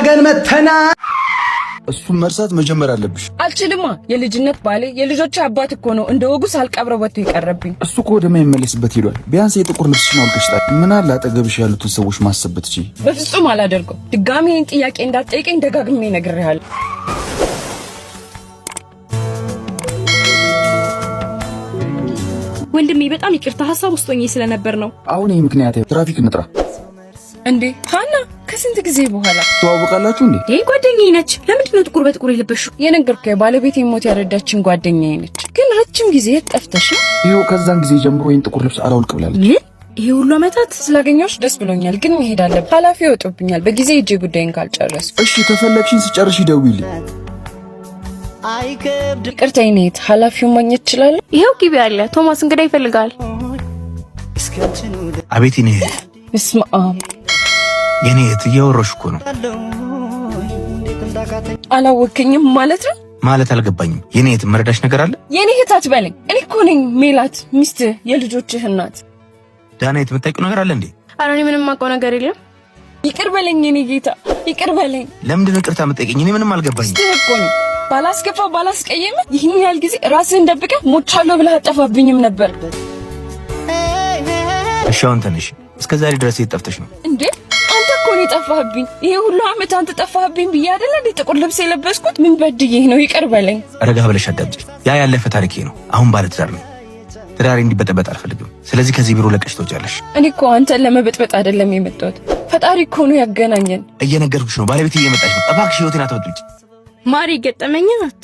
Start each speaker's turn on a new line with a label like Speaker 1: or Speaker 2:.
Speaker 1: አርገን መተና እሱን መርሳት መጀመር አለብሽ።
Speaker 2: አልችልማ። የልጅነት ባሌ የልጆች አባት እኮ ነው። እንደ ወጉ ሳልቀብረው ወጥቶ ይቀርብኝ።
Speaker 1: እሱ እኮ ወደማይመለስበት ሄዷል። ቢያንስ የጥቁር ልብስሽን አውልቀሽጣል። ምን አለ አጠገብሽ ያሉትን ሰዎች ማሰበት እቺ።
Speaker 2: በፍጹም አላደርገው። ድጋሚ ይሄን ጥያቄ እንዳትጠይቀኝ ደጋግሜ ነግሬሃለሁ።
Speaker 3: ወንድሜ በጣም ይቅርታ፣ ሐሳብ ውስጥ ሆኜ ስለነበር ነው።
Speaker 1: አሁን ይሄ ምክንያት ትራፊክ እንጥራ
Speaker 2: እንዴ ሃና፣ ከስንት ጊዜ በኋላ
Speaker 1: ተዋወቃላችሁ እንዴ?
Speaker 3: ይሄ ጓደኛዬ ነች። ለምንድን ነው ጥቁር በጥቁር የለበሽው?
Speaker 2: የነገርኩህ ባለቤቴ ሞት ያረዳችን ጓደኛዬ ነች። ግን ረጅም ጊዜ ጠፍተሽ ነው?
Speaker 1: ይሄው ከዛን ጊዜ ጀምሮ ይሄን ጥቁር ልብስ አላውልቅ ብላለች።
Speaker 3: ይሄ ሁሉ አመታት
Speaker 2: ስላገኘሁሽ ደስ ብሎኛል፣ ግን መሄድ አለብኝ። ኃላፊ ወጡብኛል። በጊዜ እጄ ጉዳይን ካልጨረስኩ።
Speaker 1: እሺ ከፈለግሽኝ ስጨርሽ ደውይልኝ።
Speaker 2: ይቅርታ ይኔት ኃላፊውን ማግኘት እችላለሁ?
Speaker 3: ይሄው ግቢ አለ። ቶማስ እንግዳ ይፈልጋል።
Speaker 4: አቤት ይኔ
Speaker 2: በስመ አብ
Speaker 4: የኔ እህት እያወራሽ እኮ ነው።
Speaker 2: አላወከኝም ማለት ነው?
Speaker 4: ማለት አልገባኝም። የኔ እህት መረዳሽ ነገር አለ?
Speaker 2: የኔ እህት አትበለኝ። እኔ እኮ ነኝ ሜላት፣ ሚስትህ፣ የልጆችህ እናት።
Speaker 4: ዳናይት የምታውቂው ነገር አለ እንዴ?
Speaker 3: ኧረ እኔ ምንም የማውቀው ነገር የለም።
Speaker 2: ይቅር በለኝ የኔ ጌታ፣ ይቅር በለኝ።
Speaker 4: ለምንድን ነው ይቅርታ የምትጠይቀኝ? እኔ ምንም አልገባኝም።
Speaker 2: ሚስትህ እኮ ነው። ባላስከፋ ባላስቀየም ይህን ያህል ጊዜ ራስህን ደብቀህ ሞቻለሁ ብለህ አጠፋብኝም ነበር።
Speaker 4: እሺ አሁን ተነሽ። እስከዛሬ ድረስ የት ጠፍተሽ ነው
Speaker 2: እንዴ? አንተ እኮ ነው የጠፋህብኝ። ይሄ ሁሉ አመት አንተ ጠፋህብኝ ብዬ አይደል እንዴ ጥቁር ልብስ የለበስኩት? ምን በድዬህ ነው? ይቅር በለኝ።
Speaker 4: ረጋ ብለሽ አዳምጪኝ። ያ ያለፈ ታሪኬ ነው። አሁን ባለ ትዳር ነው። ትዳሬ እንዲበጠበጥ አልፈልግም። ስለዚህ ከዚህ ቢሮ ለቀሽ ትወጫለሽ።
Speaker 2: እኔ እኮ አንተን ለመበጥበጥ አይደለም የመጣሁት። ፈጣሪ እኮ ነው ያገናኘን።
Speaker 4: እየነገርኩሽ ነው። ባለቤቴ እየመጣች ነው። እባክሽ ህይወቴን አትበጥብጪ።
Speaker 3: ማሪ ገጠመኝ ናት።